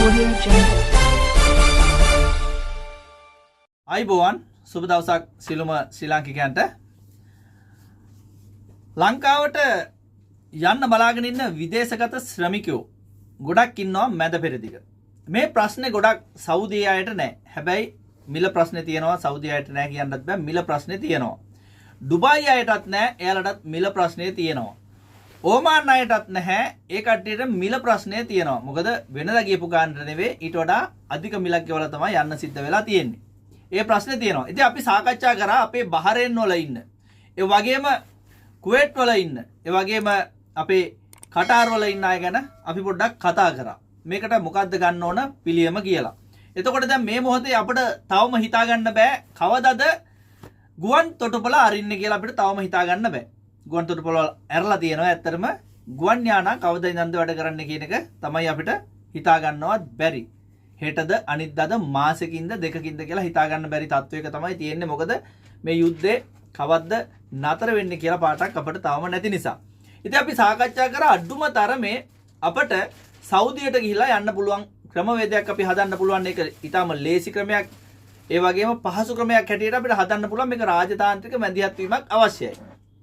Audio Jungle. අයිබෝවන් සුබ දවසක් සිළුම ශ්‍රී ලාංකිකයන්ට. ලංකාවට යන්න බලාගෙන ඉන්න විදේශගත ශ්‍රමිකයෝ ගොඩක් ඉන්නවා මැද පෙරදිග. මේ ප්‍රශ්නේ ගොඩක් සෞදි අයට නැහැ. හැබැයි මිල ප්‍රශ්නේ තියෙනවා. සෞදි අයට නැහැ කියන්නත් බෑ. මිල ප්‍රශ්නේ තියෙනවා. ඩුබායි අයටත් නැහැ. එයාලටත් මිල ප්‍රශ්නේ තියෙනවා. ඕමාන් අයටත් නැහැ. ඒ කට්ටියට මිල ප්‍රශ්නේ තියෙනවා. මොකද වෙනදා ගියපු ගානට නෙවෙයි ඊට වඩා අධික මිලක් ගෙවලා තමයි යන්න සිද්ධ වෙලා තියෙන්නේ. ඒ ප්‍රශ්නේ තියෙනවා. ඉතින් අපි සාකච්ඡා කරා අපේ බහරේන් වල ඉන්න. ඒ වගේම කුවේට් වල ඉන්න. ඒ වගේම අපේ කටාර් වල ඉන්න අය ගැන අපි පොඩ්ඩක් කතා කරා. මේකට මොකද්ද ගන්න ඕන පිළියම කියලා. එතකොට දැන් මේ මොහොතේ අපිට තවම හිතා ගන්න බෑ කවදද ගුවන් තොටුපළ අරින්නේ කියලා අපිට තවම හිතා ගන්න බෑ. ගුවන් තොටුපළ ඇරලා තියෙනවා. ඇත්තටම ගුවන් යානා කවදද ඉඳන්ද වැඩ කරන්නේ කියන එක තමයි අපිට හිතා ගන්නවත් බැරි. හෙටද අනිද්දාද මාසෙකින්ද දෙකකින්ද කියලා හිතා ගන්න බැරි තත්වයක තමයි තියෙන්නේ. මොකද මේ යුද්ධේ කවද්ද නතර වෙන්නේ කියලා පාටක් අපිට තවම නැති නිසා. ඉතින් අපි සාකච්ඡා කරා අඩුම තරමේ අපිට සෞදියට ගිහිලා යන්න පුළුවන් ක්‍රමවේදයක් අපි හදන්න පුළුවන්. ඒක ඊටම ලේසි ක්‍රමයක්. ඒ වගේම පහසු ක්‍රමයක් හැටියට අපිට හදන්න පුළුවන්. මේක රාජතාන්ත්‍රික මැදිහත් වීමක් අවශ්‍යයි.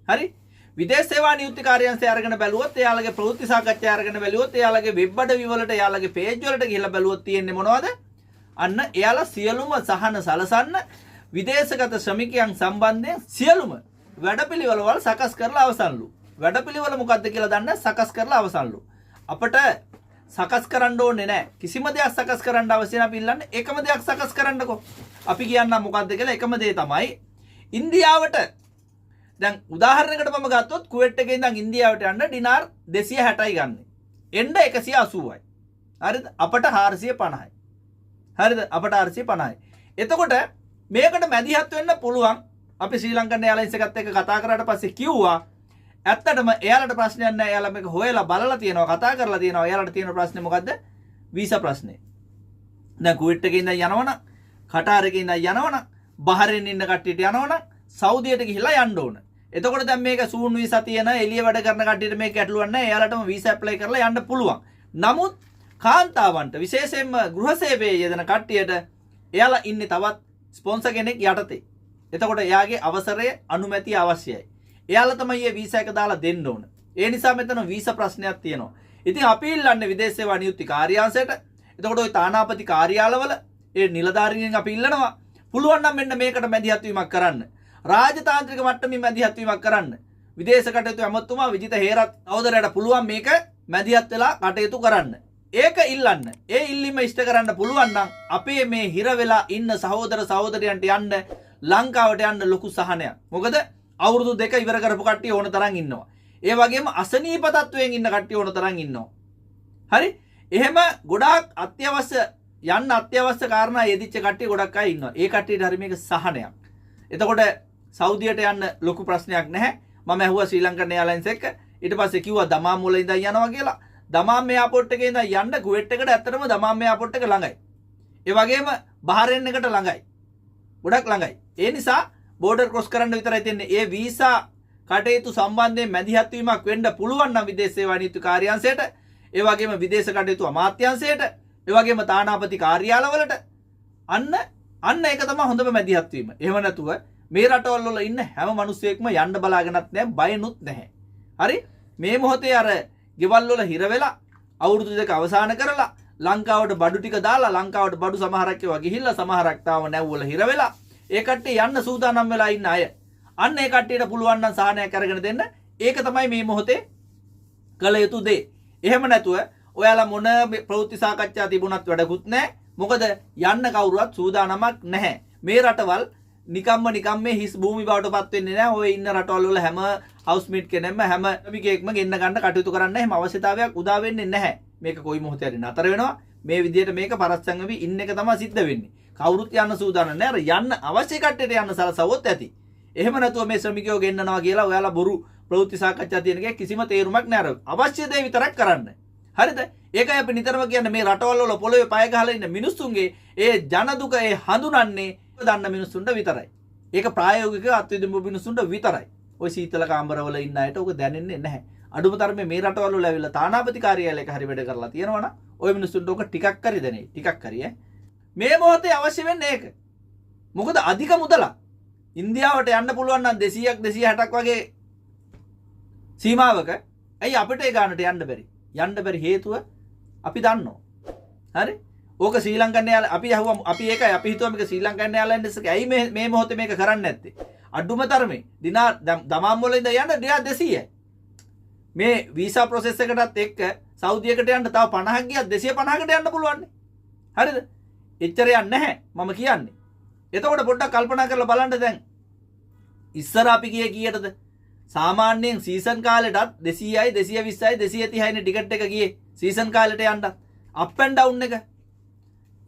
හරි? විදේශ සේවා නියුක්ති කාර්යාංශය අරගෙන බැලුවොත් එයාලගේ ප්‍රවෘත්ති සාකච්ඡා අරගෙන බැලුවොත් එයාලගේ වෙබ් අඩවි වලට එයාලගේ පේජ් වලට ගිහිල්ලා බැලුවොත් තියෙන්නේ මොනවද? අන්න එයාලා සියලුම සහන සලසන්න විදේශගත ශ්‍රමිකයන් සම්බන්ධයෙන් සියලුම වැඩපිළිවෙළ වල සකස් කරලා අවසන්ලු. වැඩපිළිවෙළ මොකද්ද කියලා දන්න සකස් කරලා අවසන්ලු. අපිට සකස් කරන්න ඕනේ නැහැ. කිසිම දෙයක් සකස් කරන්න අවශ්‍ය නැහැ. අපි ඉල්ලන්නේ එකම දෙයක් සකස් කරන්නකෝ. අපි කියන්න මොකද්ද කියලා එකම දේ තමයි ඉන්දියාවට දැන් උදාහරණයකට මම ගත්තොත් කුවේට් එකේ ඉඳන් ඉන්දියාවට යන්න ඩිනාර් 260යි ගන්න. එන්න 180යි. හරිද? අපට 450යි. හරිද? අපට 450යි. එතකොට මේකට මැදිහත් වෙන්න පුළුවන්. අපි ශ්‍රී ලංකන් එයාලයින්ස් එකත් එක්ක කතා කරාට පස්සේ කිව්වා ඇත්තටම එයාලට ප්‍රශ්නයක් නැහැ. එයාලා මේක හොයලා බලලා තියෙනවා, කතා කරලා තියෙනවා. එයාලට තියෙන ප්‍රශ්නේ මොකද්ද? වීසා ප්‍රශ්නේ. දැන් කුවේට් එකේ ඉඳන් යනවනම්, කටාර් එකේ ඉඳන් යනවනම්, බහරේන් ඉන්න කට්ටියට යනවනම් සෞදියට ගිහිල්ලා යන්න ඕන. එතකොට දැන් මේක සූන් වීසා තියෙන එළිය වැඩ කරන කට්ටියට මේක ගැටලුවක් නැහැ. එයාලටම වීසා ඇප්ලයි කරලා යන්න පුළුවන්. නමුත් කාන්තාවන්ට විශේෂයෙන්ම ගෘහ සේවයේ යෙදෙන කට්ටියට එයාලා ඉන්නේ තවත් ස්පොන්සර් කෙනෙක් යටතේ. එතකොට එයාගේ අවසරය අනුමැතිය අවශ්‍යයි. එයාලා තමයි මේ වීසා එක දාලා දෙන්න ඕන. ඒ නිසා මෙතන වීසා ප්‍රශ්නයක් තියෙනවා. ඉතින් අපි ඉල්ලන්නේ විදේශ සේවා නියුක්ති කාර්යාංශයට. එතකොට ওই තානාපති කාර්යාලවල ඒ නිලධාරීන් අපි ඉල්ලනවා පුළුවන් නම් මෙන්න මේකට මැදිහත් වීමක් කරන්න. රාජතාන්ත්‍රික මට්ටමින් මැදිහත් වීමක් කරන්න. විදේශ කටයුතු ඇමතුමා විජිත හේරත් අවුදරයට පුළුවන් මේක මැදිහත් වෙලා කටයුතු කරන්න. ඒක ඉල්ලන්න. ඒ ඉල්ලීම ඉෂ්ට කරන්න පුළුවන් නම් අපේ මේ හිර වෙලා ඉන්න සහෝදර සහෝදරයන්ට යන්න ලංකාවට යන්න ලොකු සහනයක්. මොකද අවුරුදු 2 ඉවර කරපු කට්ටිය ඕන තරම් ඉන්නවා. ඒ වගේම අසනීප තත්වයෙන් ඉන්න කට්ටිය ඕන තරම් ඉන්නවා. හරි? එහෙම ගොඩාක් අත්‍යවශ්‍ය කාරණා යෙදිච්ච කට්ටිය ගොඩක් අය ඉන්නවා. ඒ කට්ටියට හරි මේක සහනයක්. එතකොට සෞදියට යන්න ලොකු ප්‍රශ්නයක් නැහැ. මම ඇහුවා ශ්‍රී ලංකන් එයාලයින්ස් එක්ක. ඊට පස්සේ කිව්වා දමාම් වල ඉඳන් යනවා කියලා. දමාම් එයාපෝට් එකේ ඉඳන් යන්න කුවේට් එකට ඇත්තටම දමාම් එයාපෝට් එක ළඟයි. ඒ වගේම බහරේන් එකට ළඟයි. ගොඩක් ළඟයි. ඒ නිසා බෝඩර් ක්‍රොස් කරන්න විතරයි තියෙන්නේ. ඒ වීසා කටයුතු සම්බන්ධයෙන් මැදිහත් වීමක් වෙන්න පුළුවන් නම් විදේශ සේවා නීති කාර්යාංශයට, ඒ වගේම විදේශ කටයුතු අමාත්‍යාංශයට, ඒ වගේම තානාපති කාර්යාලවලට අන්න ඒක තමයි හොඳම මැදිහත් වීම. එහෙම නැතුව මේ රටවල් වල ඉන්න හැම මිනිස්සෙක්ම යන්න බලාගෙනත් නැහැ, බයනුත් නැහැ. හරි? මේ මොහොතේ අර ගෙවල් වල හිර වෙලා අවුරුදු 2 අවසන් කරලා ලංකාවට බඩු ටික දාලා ලංකාවට බඩු සමහරක් ඒවා ගිහිල්ලා සමහරක් තාම නැව්වල හිර වෙලා ඒ කට්ටිය යන්න සූදානම් වෙලා ඉන්න අය. අන්න ඒ කට්ටියට පුළුවන් නම් සහනයක් අරගෙන දෙන්න. ඒක තමයි මේ මොහොතේ කළ යුතු දේ. එහෙම නැතුව ඔයාලා මොන ප්‍රවෘත්ති සාකච්ඡා තිබුණත් වැඩකුත් නැහැ. මොකද යන්න කවුරුවත් සූදානමක් නැහැ. මේ රටවල් නිකම්ම මේ හිස් භූමි බවට පත් වෙන්නේ නැහැ. ඔය ඉන්න රටවල් වල හැම හවුස්මේට් කෙනෙක්ම හැම ශ්‍රමිකයෙක්ම ගෙන්න ගන්න කටයුතු කරන්න හැම අවශ්‍යතාවයක් උදා වෙන්නේ නැහැ. මේක කොයි මොහොතේ හරි නතර වෙනවා. මේ විදිහට මේක පරස්සම් වෙවි ඉන්න එක තමයි සිද්ධ වෙන්නේ. කවුරුත් යන්න සූදානම් නැහැ. අර යන්න අවශ්‍ය කට්ටියට යන්න සලසවොත් ඇති. එහෙම නැතුව මේ ශ්‍රමිකයෝ ගෙන්නනවා කියලා ඔයාලා බොරු ප්‍රවෘත්ති සාකච්ඡා තියෙන එකේ කිසිම තේරුමක් නැහැ. අවශ්‍ය දේ විතරක් කරන්න. හරිද? ඒකයි අපි නිතරම කියන්නේ මේ රටවල් වල පොළොවේ පය ගහලා ඉන්න මිනිස්සුන්ගේ ඒ ජන දුක ඒ හඳුනන්නේ දන්න මිනිස්සුන්ට විතරයි. ඒක ප්‍රායෝගිකව අත්විඳින මිනිස්සුන්ට විතරයි. ওই සීතල කාමරවල ඉන්න අයට ඔක දැනෙන්නේ නැහැ. අඩුම තරමේ මේ රටවල වල ඇවිල්ලා තානාපති කාර්යාලයක හරි වැඩ කරලා තියෙනවනම් ওই මිනිස්සුන්ට ඔක ටිකක් හරි දෙන්නේ. ටිකක් හරි මේ මොහොතේ අවශ්‍ය වෙන්නේ ඒක. මොකද අධික මුදල ඉන්දියාවට යන්න පුළුවන් නම් 200ක් 260ක් වගේ සීමාවක ඇයි අපිට ඒ ගානට යන්න බැරි? යන්න බැරි හේතුව අපි දන්නවා. හරි? ඕක ශ්‍රී ලංකන් යාල අපි අහුවා අපි ඒකයි අපි හිතුවා මේක ශ්‍රී ලංකන් යාලෙන්ඩස් ඇයි මේ මොහොතේ මේක කරන්නේ නැත්තේ? අඩුම තරමේ දිනා දමාම් වල ඉඳ යන්න 200යි. මේ වීසා ප්‍රොසෙස් එකටත් එක්ක සෞදියකට යන්න තව 50ක් ගියත් 250කට යන්න පුළුවන් නේ. හරිද? එච්චර යන්නේ නැහැ මම කියන්නේ. එතකොට පොඩ්ඩක් කල්පනා කරලා බලන්න දැන් ඉස්සර අපි ගියේ කීයටද? සාමාන්‍යයෙන් සීසන් කාලෙටත් 200යි 220යි 230යිනේ ටිකට් එක ගියේ සීසන් කාලෙට යන්න. අප් ඇන්ඩ් ඩවුන් එක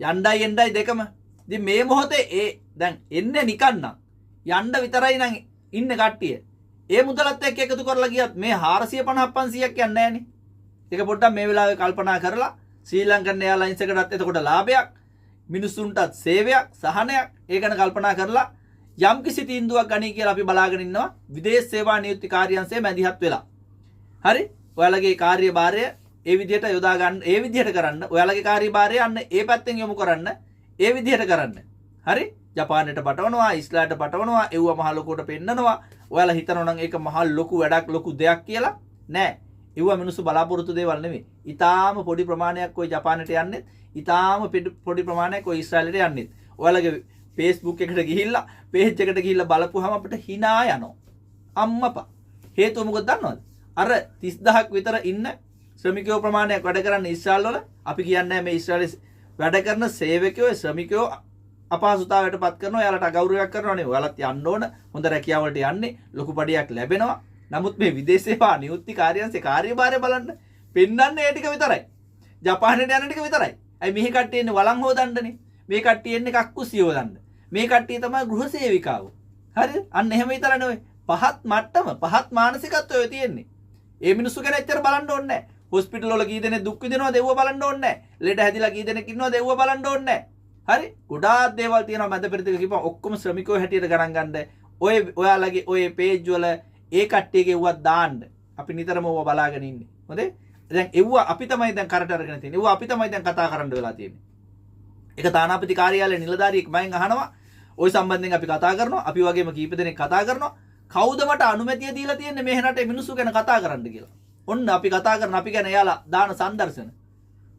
යණ්ඩයි එණ්ඩයි දෙකම. ඉතින් මේ මොහොතේ ඒ දැන් එන්නේ නිකන් නම් යන්න විතරයි නම් ඉන්න කට්ටිය. ඒ මුදලත් එක්ක එකතු කරලා ගියත් මේ 450 500ක් යන්නේ නැහනේ. ඒක පොඩ්ඩක් මේ වෙලාවේ කල්පනා කරලා ශ්‍රී ලංකන් එයාලයින්ස් එකටත් එතකොට ලාභයක් මිනිසුන්ටත් සේවයක් සහනයක් ඒ ගැන කල්පනා කරලා යම් කිසි තීන්දුවක් ගනී කියලා අපි බලාගෙන ඉන්නවා විදේශ සේවා නියුක්ති කාර්යාංශයේ මැදිහත් වෙලා. හරි? ඔයාලගේ කාර්යභාරය ඒ විදිහට යොදා ගන්න ඒ විදිහට කරන්න ඔයාලගේ කාර්යභාරය අන්න ඒ පැත්තෙන් යොමු කරන්න ඒ විදිහට කරන්න. හරි? ජපානයට පටවනවා ඉස්ලායට පටවනවා එව්ව මහ ලොකුවට පෙන්නනවා. ඔයාලා හිතනවා නම් ඒක මහ ලොකු වැඩක් ලොකු දෙයක් කියලා නෑ. එව්ව මිනිස්සු බලාපොරොත්තු දේවල් නෙමෙයි. ඊටාම පොඩි ප්‍රමාණයක් ඔය ජපානයට යන්නේ ඊටාම පොඩි ප්‍රමාණයක් ඔය ඉස්රායලට යන්නේ. ඔයාලගේ Facebook එකට ගිහිල්ලා page එකට ගිහිල්ලා බලපුවාම අපිට hina යනවා. අම්මපා. හේතුව මොකද දන්නවද? අර 30000ක් විතර ඉන්න ශ්‍රමිකයෝ ප්‍රමාණයක් වැඩ කරන්න ඉස්රායල් වල අපි කියන්නේ මේ ඉස්රායලයේ වැඩ කරන සේවකයෝ ශ්‍රමිකයෝ අපහසුතාවයට පත් කරනවා. එයාලට අගෞරවයක් කරනවානේ. ඔයාලත් යන්න ඕන. හොඳ රැකියාවලට යන්නේ. ලොකු පඩියක් ලැබෙනවා. නමුත් මේ විදේශ සේවා නියුක්ති කාර්යාංශයේ කාර්යභාරය බලන්න පෙන්වන්නේ ඒ ටික විතරයි. ජපානයට යන ටික විතරයි. අයි මෙහි කට්ටිය එන්නේ වළං හොදන්නනේ. මේ කට්ටිය එන්නේ කක්කුසිය හොදන්න. මේ කට්ටිය තමයි ගෘහ සේවිකාවෝ. හරිද? අන්න එහෙම විතරනේ ඔය. පහත් මට්ටම පහත් මානසිකත්වය ඔය තියෙන්නේ. ඒ මිනිස්සු ගැන එච්චර බලන්න ඕනේ නැහැ. හොස්පිටල් වල කී දෙනෙක් දුක් විඳිනවද ඒව බලන්න ඕනේ නැහැ. ලෙඩ හැදිලා කී දෙනෙක් ඉන්නවද ඒව බලන්න ඕනේ නැහැ. හරි? ගොඩාක් දේවල් තියෙනවා මැද පෙරදිග කිව්වා ඔක්කොම ශ්‍රමිකයෝ හැටියට ගණන් ගන්න. ඔය ඔයාලගේ ඔය පේජ් වල ඒ කට්ටියගේ උවත් දාන්න. අපි නිතරම ඕවා බලාගෙන ඉන්නේ. හොඳේ? දැන් එව්ව අපි තමයි දැන් කරට අරගෙන තියෙන්නේ. එව්ව අපි තමයි දැන් කතා කරන්න වෙලා තියෙන්නේ. ඒක තානාපති කාර්යාලයේ නිලධාරියෙක් මගෙන් අහනවා. ওই සම්බන්ධයෙන් අපි කතා කරනවා. අපි වගේම කීප දෙනෙක් කතා කරනවා. කවුද මට අනුමැතිය දීලා තියෙන්නේ මේ රටේ මිනිස්සු ගැන කතා කරන්න කියලා. ඔන්න අපි කතා කරන අපි ගැන එයාලා දාන සංදර්ශන.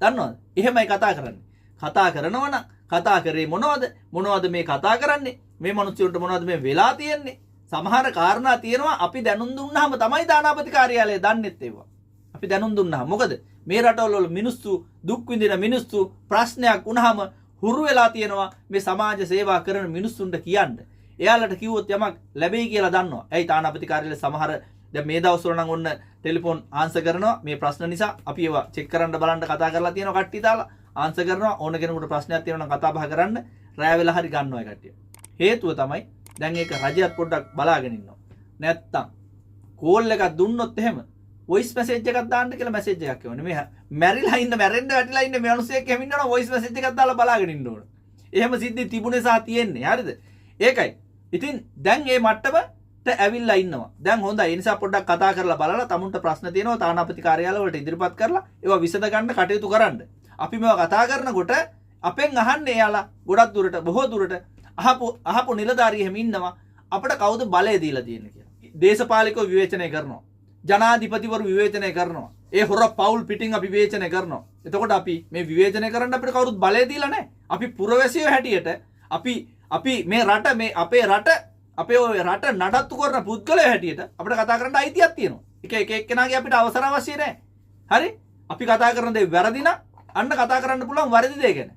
දන්නවද? එහෙමයි කතා කරන්නේ. කතා කරනවා නම් කතා කරේ මොනවද? මොනවද මේ කතා කරන්නේ? මේ මිනිස්සුන්ට මොනවද මේ වෙලා තියෙන්නේ? සමහර කාරණා තියෙනවා අපි දැනුම් දුන්නාම තමයි තානාපති කාර්යාලය දන්නෙත් ඒවා. අපි දැනුම් දුන්නාම මොකද මේ රටවල වල මිනිස්සු දුක් විඳින මිනිස්සු ප්‍රශ්නයක් වුණාම හුරු වෙලා තියෙනවා මේ සමාජ සේවා කරන මිනිස්සුන්ට කියන්න. එයාලට කිව්වොත් යමක් ලැබෙයි කියලා දන්නවා. ඇයි තානාපති කාර්යාලය සමහර දැන් මේ දවස්වල නම් ඔන්න ටෙලිෆෝන් ආන්සර් කරනවා මේ ප්‍රශ්න නිසා අපි ඒවා චෙක් කරන්න බලන්න කතා කරලා තියෙනවා කට්ටිය දාලා ආන්සර් කරනවා ඕන කෙනෙකුට ප්‍රශ්නයක් තියෙනවා නම් කතා බහ කරන්න රැය වෙලා හරි ගන්නවා ඒ කට්ටිය. හේතුව තමයි දැන් ඒක රජයත් පොඩ්ඩක් බලාගෙන ඉන්නවා. නැත්තම් කෝල් එකක් දුන්නොත් එහෙම වොයිස් මැසේජ් එකක් දාන්න කියලා මැසේජ් එකක් එවන්නේ. මේ මැරිලා ඉන්න මැරෙන්න වැටිලා ඉන්න මේ මිනිස්සෙක් එහෙම ඉන්නවනම් වොයිස් මැසේජ් එකක් දාලා බලාගෙන ඉන්න ඕන. එහෙම සිද්ධි තිබුණේ සහ තියෙන්නේ. හරිද? ඒකයි. ඉතින් දැන් මේ මට්ටමට ඇවිල්ලා ඉන්නවා. දැන් හොඳයි. ඒ නිසා පොඩ්ඩක් කතා කරලා බලලා තමුන්ට ප්‍රශ්න තියෙනවා තානාපති කාර්යාලය වලට ඉදිරිපත් කරලා ඒවා විසඳ ගන්න කටයුතු කරන්න. අපි මේවා කතා කරනකොට අපෙන් අහන්නේ එයාලා ගොඩක් දුරට බොහෝ දුරට අහපු නිලධාරිය එහෙම ඉන්නවා අපිට කවුද බලය දීලා තියෙන්නේ කියලා. දේශපාලකව විවේචනය කරනවා. ජනාධිපතිවරු විවේචනය කරනවා. ඒ හොර පවුල් පිටින් අපි විවේචනය කරනවා. එතකොට අපි මේ විවේචනය කරන්න අපිට කවුරුත් බලය දීලා නැහැ. අපි පුරවැසියෝ හැටියට අපි මේ රට මේ අපේ රට අපේ ඔය රට නඩත්තු කරන පුද්ගලයෝ හැටියට අපිට කතා කරන්න අයිතියක් තියෙනවා. එක එක්කෙනාගේ අපිට අවසර අවශ්‍ය නැහැ. හරි? අපි කතා කරන දේ වැරදි නම් අන්න කතා කරන්න පුළුවන් වැරදි දේ ගැන.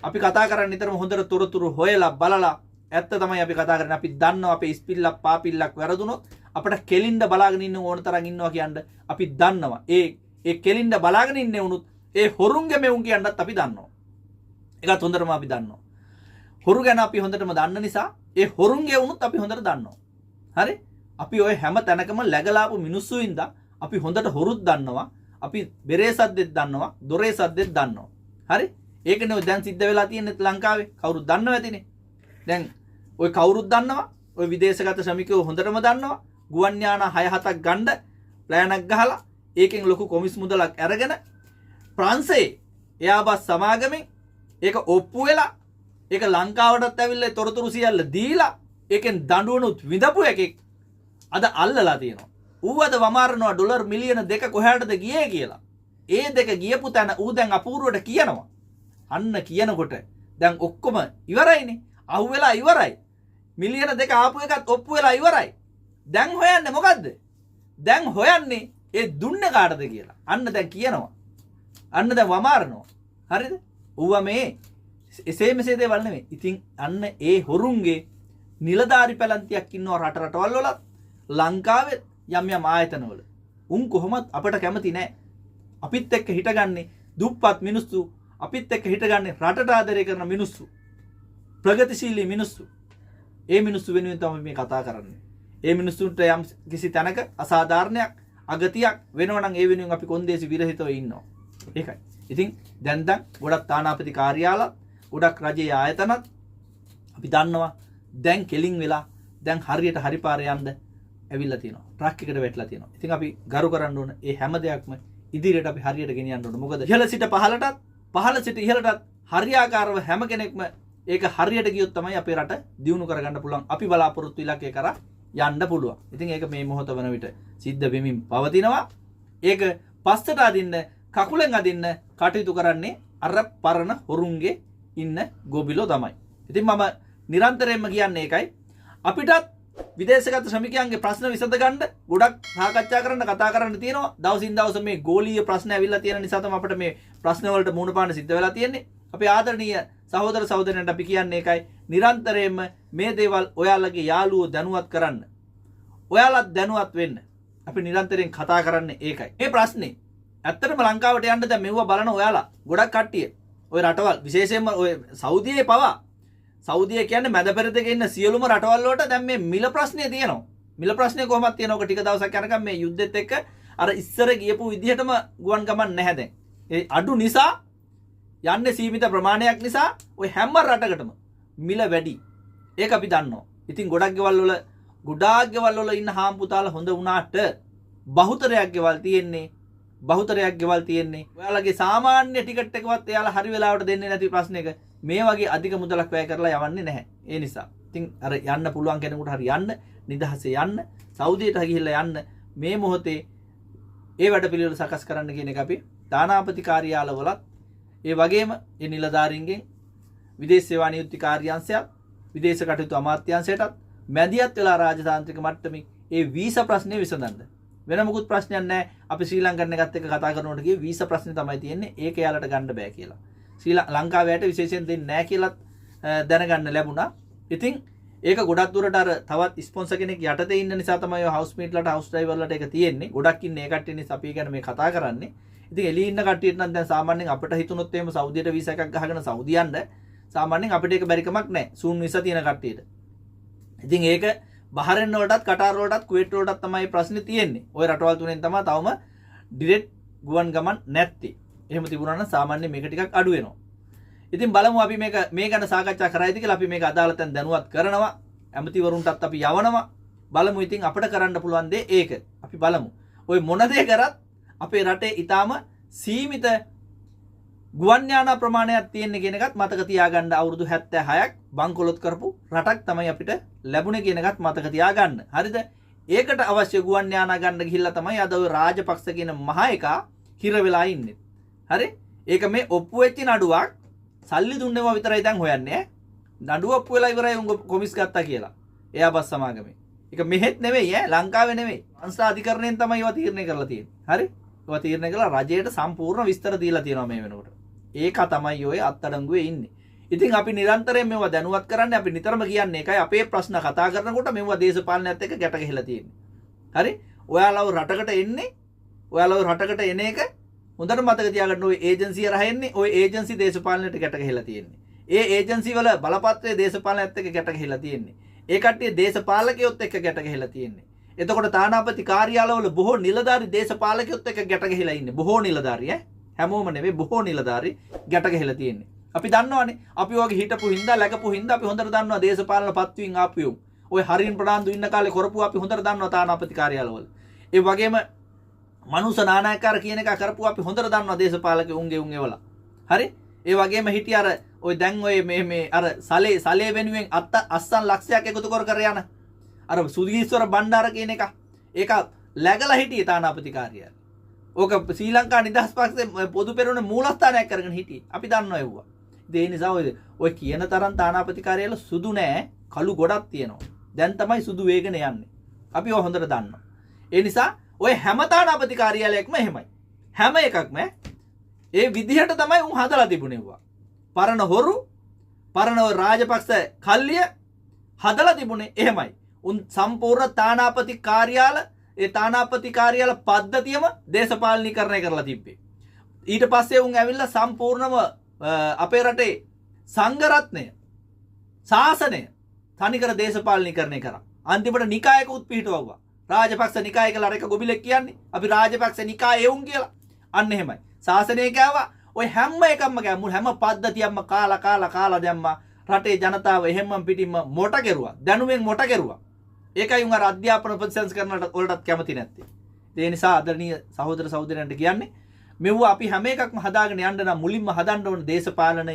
අපි කතා කරන්නේ නිතරම හොඳට තොරතුරු හොයලා බලලා ඇත්ත තමයි අපි කතා කරන්නේ. අපි දන්නවා අපේ ඉස්පිල්ලක් පාපිල්ලක් වැරදුනොත් අපිට කෙලින්ද බලාගෙන ඉන්න ඕන තරම් ඉන්නවා කියන්නේ අපි දන්නවා. ඒ කෙලින්ද බලාගෙන ඉන්නේ වුණොත් ඒ හොරුන්ගේ මෙවුන් කියන්නත් අපි දන්නවා. ඒකත් හොඳටම අපි දන්නවා. හොරු ගැන අපි හොඳටම දන්න නිසා ඒ හොරුන්ගේ වුණොත් අපි හොඳට දන්නවා. හරි? අපි ওই හැම තැනකම läගලාපු මිනිස්සු ඉඳලා අපි හොඳට හොරුත් දන්නවා. අපි බෙරේ සද්දෙත් දන්නවා. දොරේ සද්දෙත් දන්නවා. හරි? ඒකනේ දැන් සිද්ධ වෙලා තියෙන්නේ ලංකාවේ. කවුරුත් දන්නව ඇතිනේ. දැන් ඔය කවුරුත් දන්නවා. ඔය විදේශගත ශ්‍රමිකයෝ හොඳටම දන්නවා. ගුවන් යාන 6-7ක් ගන්න ප්ලෑන් එකක් ගහලා ඒකෙන් ලොකු කොමිස් මුදලක් අරගෙන ප්‍රංශේ එයාබස් සමාගමෙන් ඒක ඔප්පු වෙලා ඒක ලංකාවටත් ඇවිල්ලා තොරතුරු සියල්ල දීලා ඒකෙන් දඬුවනුත් විඳපු එකෙක් අද අල්ලලා තියෙනවා. ඌ අද වමාරනවා ඩොලර් මිලියන 2 කොහාටද ගියේ කියලා. ඒ දෙක ගියපු තැන ඌ දැන් අපූර්වට කියනවා. අන්න කියනකොට දැන් ඔක්කොම ඉවරයිනේ. අහුවෙලා ඉවරයි. මිලියන 2 ආපු එකත් ඔප්පු වෙලා ඉවරයි. දැන් හොයන්නේ මොකද්ද? දැන් හොයන්නේ ඒ දුන්නේ කාටද කියලා. අන්න දැන් කියනවා. අන්න දැන් වමාරනවා. හරිද? ඌව මේ එසේ මෙසේ දේවල් නෙමෙයි. ඉතින් අන්න ඒ හොරුන්ගේ නිලධාරි පැලන්තියක් ඉන්නවා රට රටවල් වල ලංකාවේ යම් යම් ආයතනවල. උන් කොහොමත් අපට කැමති නෑ. අපිත් එක්ක හිටගන්නේ දුප්පත් මිනිස්සු, අපිත් එක්ක හිටගන්නේ රටට ආදරය කරන මිනිස්සු, ප්‍රගතිශීලී මිනිස්සු. ඒ මිනිස්සු වෙනුවෙන් තමයි මේ කතා කරන්නේ. ඒ මිනිස්සුන්ට යම් කිසි තැනක අසාධාරණයක්, අගතියක් වෙනවා නම් ඒ වෙනුවෙන් අපි කොන්දේසි විරහිතව ඉන්නවා. ඒකයි. ඉතින් දැන් ගොඩක් තානාපති කාර්යාලත්, ගොඩක් රජයේ ආයතනත් අපි දන්නවා දැන් කෙලින් වෙලා දැන් හරියට හරි පාරේ යන්න ඇවිල්ලා තියෙනවා. ට්‍රක් එකට වැටලා තියෙනවා. ඉතින් අපි ගරු කරන්න ඕන ඒ හැම දෙයක්ම ඉදිරියට අපි හරියට ගෙනියන්න ඕන. මොකද ඉහළ සිට පහළටත්, පහළ සිට ඉහළටත් හරියාකාරව හැම කෙනෙක්ම ඒක හරියට ගියොත් තමයි අපේ රට දියුණු කරගන්න පුළුවන්. අපි බලාපොරොත්තු ඉලක්කය කරා යන්න පුළුවන්. ඉතින් ඒක මේ මොහොත වන විට සිද්ධ වෙමින් පවතිනවා. ඒක පස්සට අදින්න, කකුලෙන් අදින්න කටයුතු කරන්නේ අර පරණ හොරුන්ගේ ඉන්න ගොබිලෝ තමයි. ඉතින් මම නිරන්තරයෙන්ම කියන්නේ ඒකයි. අපිටත් විදේශගත ශ්‍රමිකයන්ගේ ප්‍රශ්න විසඳ ගන්න ගොඩක් සාකච්ඡා කරන්න, කතා කරන්න තියෙනවා. දවසින් දවස මේ ගෝලීය ප්‍රශ්න ඇවිල්ලා තියෙන නිසා තමයි අපිට මේ ප්‍රශ්න වලට මුහුණ පාන්න සිද්ධ වෙලා තියෙන්නේ. අපේ ආදරණීය සහෝදර සහෝදරයන්ට අපි කියන්නේ ඒකයි. නිරන්තරයෙන්ම මේ දේවල් ඔයාලගේ යාළුවෝ දැනුවත් කරන්න. ඔයාලත් දැනුවත් වෙන්න. අපි නිරන්තරයෙන් කතා කරන්නේ ඒකයි. මේ ප්‍රශ්නේ ඇත්තටම ලංකාවට යන්න දැන් මෙවුව බලන ඔයාලා ගොඩක් කට්ටිය ඔය රටවල් විශේෂයෙන්ම ඔය සෞදියේ පවා, සෞදිය කියන්නේ මැද පෙරදිග ඉන්න සියලුම රටවල් වලට දැන් මේ මිල ප්‍රශ්නේ තියෙනවා. මිල ප්‍රශ්නේ කොහොමද තියෙනවක ටික දවසක් යනකම් මේ යුද්ධෙත් එක්ක අර ඉස්සර ගියපු විදිහටම ගුවන් ගමන් නැහැ දැන්. ඒ අඩු නිසා යන්නේ සීමිත ප්‍රමාණයක් නිසා ඔය හැම රටකටම මිල වැඩි. ඒක අපි දන්නවා. ඉතින් ගොඩක් ගෙවල් වල ඉන්න හාම්පුතාලා හොඳ වුණාට බහුතරයක් ගෙවල් තියෙන්නේ ඔයාලගේ සාමාන්‍ය ටිකට් එකවත් එයාලා හරි වෙලාවට දෙන්නේ නැති ප්‍රශ්නයක මේ වගේ අධික මුදලක් වැය කරලා යවන්නේ නැහැ. ඒ නිසා ඉතින් අර යන්න පුළුවන් කෙනෙකුට හරි යන්න, නිදහසේ යන්න, සෞදියට ගිහිල්ලා යන්න මේ මොහොතේ ඒ වැඩ පිළිවෙල සකස් කරන්න කියන එක අපි තානාපති කාර්යාලවලත් ඒ වගේම ඒ නිලධාරීන්ගෙන් විදේශ සේවා නියුක්ති කාර්යාංශයත් විදේශ කටයුතු අමාත්‍යාංශයටත් මැදිහත් වෙලා රාජතාන්ත්‍රික මට්ටමින් ඒ වීසා ප්‍රශ්නේ විසඳන්න. වෙන මොකුත් ප්‍රශ්නයක් නැහැ. අපි ශ්‍රී ලංකන් එකත් එක්ක කතා කරනකොට කිව්වේ වීසා ප්‍රශ්නේ තමයි තියෙන්නේ. ඒක යාලට ගන්න බෑ කියලා. ශ්‍රී ලංකාවට විශේෂයෙන් දෙන්නේ නැහැ කියලාත් දැනගන්න ලැබුණා. ඉතින් ඒක ගොඩක් දුරට අර තවත් ස්පොන්සර් කෙනෙක් යටතේ ඉන්න නිසා තමයි ඔය හවුස් මීට්ලට, හවුස් ඩ්‍රයිවර්ලට ඒක තියෙන්නේ. ගොඩක් ඉන්නේ ඒ කට්ටිය නිසා අපි ගැන මේ කතා කරන්නේ. ඉතින් එළියේ ඉන්න කට්ටියට නම් දැන් සාමාන්‍යයෙන් අපිට හිතුනොත් එහෙම සෞදියට වීසා එකක් ගහගෙන සෞදි යන්න සාමාන්‍යයෙන් අපිට ඒක බැරි කමක් නැහැ. සූන් වීසා තියෙන කට්ටියට. ඉතින් ඒක බහරෙන් වලටත්, කටාර් වලටත්, කුවේට් වලටත් තමයි ප්‍රශ්නේ තියෙන්නේ. ওই රටවල් තුනෙන් තමයි තවම ඩිරෙක්ට් ගුවන් ගමන් නැත්තේ. එහෙම තිබුණා නම් සාමාන්‍යයෙන් මේක ටිකක් අඩු වෙනවා. ඉතින් බලමු අපි මේ ගැන සාකච්ඡා කරයිද කියලා. අපි මේක අදාළ තැන් දැනුවත් කරනවා. ඇමතිවරුන්ටත් අපි යවනවා. බලමු ඉතින් අපිට කරන්න පුළුවන් දේ ඒක. අපි බලමු. ওই මොන දේ කරත් අපේ රටේ ඊටාම සීමිත ගුවන් යාන ප්‍රමාණයක් තියෙන කියන එකත් මතක තියාගන්න. අවුරුදු 76ක් බංකොලොත් කරපු රටක් තමයි අපිට ලැබුණේ කියන එකත් මතක තියාගන්න. හරිද? ඒකට අවශ්‍ය ගුවන් යාන ගන්න ගිහිල්ලා තමයි අද ඔය රාජපක්ෂ කියන මහා එකා හිර වෙලා ඉන්නේ. හරි? ඒක මේ ඔප්පු වෙච්ච නඩුවක්. සල්ලි දුන්නේම විතරයි දැන් හොයන්නේ. නඩුව ඔප්පු වෙලා ඉවරයි උංග කොමිස් ගත්තා කියලා. එයා බස් සමාගමේ. ඒක මෙහෙත් නෙවෙයි ලංකාවේ නෙවෙයි. අංශා අධිකරණයෙන් තමයි ඒවා තීරණය කරලා තියෙන්නේ. හරි? ඒවා තීරණය කළා රජයට සම්පූර්ණ විස්තර දීලා තියෙනවා මේ වෙනකොට. ඒක තමයි ඔය අත්අඩංගුවේ ඉන්නේ. ඉතින් අපි නිරන්තරයෙන් මේවා දැනුවත් කරන්නේ. අපි නිතරම කියන්නේ ඒකයි. අපේ ප්‍රශ්න කතා කරනකොට මේවා දේශපාලනයත් එක්ක ගැට ගහලා තියෙන්නේ. හරි? ඔයාලව රටකට එන්නේ, ඔයාලව රටකට එන එක හොඳට මතක තියාගන්න. ඔය ඒජන්සි හරහා එන්නේ. ඔය ඒජන්සි දේශපාලනයට ගැට ගහලා තියෙන්නේ. ඒ ඒජන්සි වල බලපත්‍රයේ දේශපාලනයත් එක්ක ගැට ගහලා තියෙන්නේ. ඒ කට්ටිය දේශපාලකයොත් එක්ක ගැට ගහලා තියෙන්නේ. එතකොට තානාපති කාර්යාලවල බොහෝ නිලධාරි දේශපාලකයොත් එක්ක ගැට ගහලා ඉන්නේ. බොහෝ නිලධාරි හැමෝම නෙවෙයි, බොහෝ නිලධාරි ගැට ගහලා තියෙන්නේ. අපි දන්නවනේ. අපි වගේ හිටපු හින්දා, läගපු හින්දා අපි හොඳට දන්නවා දේශපාලන පත්වීම් ආපු ඔය හරින් ප්‍රනාන්දු ඉන්න කාලේ කරපු අපි හොඳට දන්නවා තානාපති කාර්යාලවල. ඒ වගේම මනුස්ස නානායකාර කියන එක කරපුවා අපි හොඳට දන්නවා දේශපාලක උන්ගේ වල. හරි? ඒ වගේම හිටිය අර ඔය දැන් ඔය මේ අර සලේ වෙනුවෙන් අස්සන් ලක්ෂයක් එකතු කර යන අර සුදීස්වර බණ්ඩාර කියන එක. ඒක läගලා හිටියේ තානාපති කාර්යාලය. ඕක ශ්‍රී ලංකා නිදහස් පක්ෂයේ පොදු පෙරමුණේ මූලස්ථානයක් කරගෙන හිටියේ. අපි දන්නවා ඒවා. ඒ නිසා ඔය කියන තරම් තානාපති කාර්යාල සුදු නෑ, කළු ගොඩක් තියෙනවා. දැන් තමයි සුදු වේගන යන්නේ. අපි ඔය හොඳට දන්නවා. ඒ නිසා ඔය හැම තානාපති කාර්යාලයක්ම එහෙමයි. හැම එකක්ම ඒ විදිහට තමයි උන් හදලා තිබුණේ වුණා. පරණ හොරු, පරණ රාජපක්ෂ කල්ලිය හදලා තිබුණේ එහෙමයි. උන් සම්පූර්ණ තානාපති කාර්යාල ඒ තානාපති කාර්යාල පද්ධතියම දේශපාලනීකරණය කරලා තිබ්බේ. ඊට පස්සේ උන් ඇවිල්ලා සම්පූර්ණම අපේ රටේ සංඝ රත්නය ශාසනය තනිකර දේශපාලනීකරණය කරා. අන්තිමට නිකායක උත්පිහිටවුවා. රාජපක්ෂ නිකාය කියලා අර එක ගොබිලෙක් කියන්නේ. අපි රාජපක්ෂ නිකාය එවුන් කියලා. අන්න එහෙමයි. ශාසනය කෑවා. ඔය හැම එකක්ම කෑවා. හැම පද්ධතියක්ම කාලා දැම්මා. රටේ ජනතාව එහෙම්ම පිටින්ම මොට කෙරුවා. දැනුමෙන් මොට කෙරුවා. ඒකයි උන් අර අධ්‍යාපන ප්‍රතිසංස් කරනට වලටත් කැමති නැත්තේ. ඒ නිසා ආදරණීය සහෝදර සහෝදරයන්ට කියන්නේ මෙව අපි හැම එකක්ම හදාගෙන යන්න නම් මුලින්ම හදන්න ඕන දේශපාලනය.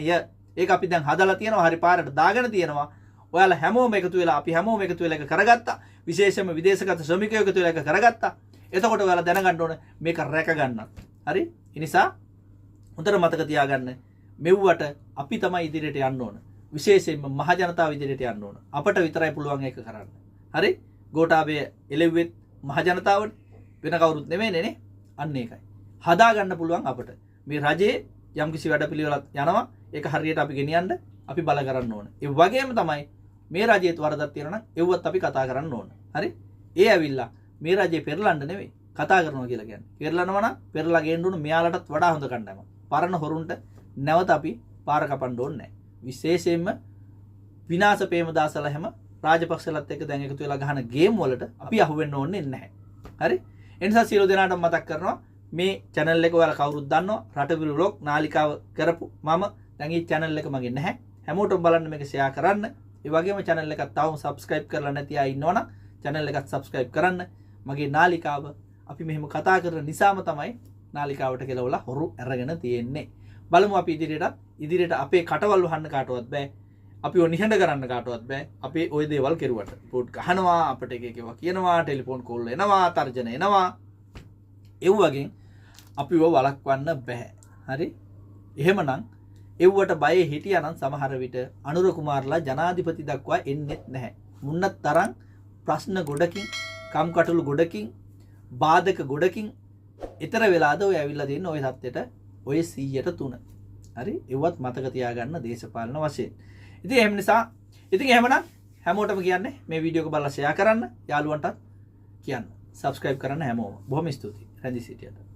ඒක අපි දැන් හදලා තියෙනවා. හරි පාරට දාගෙන තියෙනවා. ඔයාලා හැමෝම එකතු වෙලා අපි හැමෝම එකතු වෙලා එක කරගත්තා. විශේෂයෙන්ම විදේශගත ශ්‍රමිකයෝ එකතු වෙලා එක කරගත්තා. එතකොට ඔයාලා දැනගන්න ඕන මේක රැක ගන්න. හරි? ඒ නිසා හොඳට මතක තියාගන්න මෙව්වට අපි තමයි ඉදිරියට යන්න ඕන. විශේෂයෙන්ම මහ ජනතාව ඉදිරියට යන්න ඕන. අපට විතරයි පුළුවන් ඒක කරන්න. හරි? ගෝඨාභය එළෙව්වෙත් මහ ජනතාවට වෙන කවුරුත් නෙමෙයිනේ නේ. අන්න ඒකයි. හදා ගන්න පුළුවන් අපට. මේ රජයේ යම්කිසි වැඩපිළිවෙලක් යනවා. ඒක හරියට අපි ගෙනියන්න අපි බල කරන්න ඕන. ඒ වගේම තමයි මේ රජයේ වරදක් තියෙනවා නම් ඒවත් අපි කතා කරන්න ඕන. හරි? ඒ ඇවිල්ලා මේ රජයේ පෙරලන්න නෙවෙයි කතා කරනවා කියලා කියන්නේ. පෙරලනවා නම් පෙරලා ගේන්න ඕන මෙයාලටත් වඩා හොඳ කණ්ඩායමක්. පරණ හොරුන්ට නැවත අපි පාර කපන්න ඕනේ නැහැ. විශේෂයෙන්ම විනාශ ප්‍රේමදාසලා හැම රාජපක්ෂලත් එක්ක දැන් එකතු වෙලා ගහන ගේම් වලට අපි අහු වෙන්න ඕනේ නැහැ. හරි? ඒ නිසා සියලු දෙනාට මතක් කරනවා මේ channel එක ඔයාලා කවුරුත් දන්නවා රටවිරු vlog නාලිකාව කරපු මම දැන් මේ channel එක මගේ නැහැ. හැමෝටම බලන්න මේක share කරන්න. ඒ වගේම channel එකත් තවම subscribe කරලා නැති අය ඉන්නවනම් channel එකත් subscribe කරන්න. මගේ නාලිකාව අපි මෙහෙම කතා කරන නිසාම තමයි නාලිකාවට කෙලවලා හොරු අරගෙන තියෙන්නේ. බලමු අපි ඉදිරියට අපේ කටවල් වහන්න කාටවත් බෑ. අපි ඔය නිහඬ කරන්න කාටවත් බෑ. අපි ওই දේවල් කෙරුවට. රිපෝට් ගහනවා, අපිට එක එකව කියනවා, ටෙලිෆෝන් කෝල් එනවා, තර්ජන එනවා. ඒ වගේ අපිව වළක්වන්න බෑ. හරි? එහෙමනම් එව්වට බය හිටියානම් සමහර විට අනුර කුමාරලා ජනාධිපති දක්වා එන්නේ නැහැ. මුන්නත් තරම් ප්‍රශ්න ගොඩකින්, කම්කටොළු ගොඩකින්, බාධක ගොඩකින් ඊතර වෙලාද ඔය ඇවිල්ලා දෙන්න ඔය සත්‍යෙට ඔය 100ට 3. හරි? ඒවත් මතක තියාගන්න දේශපාලන වශයෙන්. ඉතින් එහෙම නිසා එහෙමනම් හැමෝටම කියන්නේ මේ වීඩියෝ එක බලලා ෂෙයා කරන්න, යාළුවන්ටත් කියන්න. subscribe කරන්න හැමෝම. බොහොම ස්තුතියි. රැඳී සිටියට.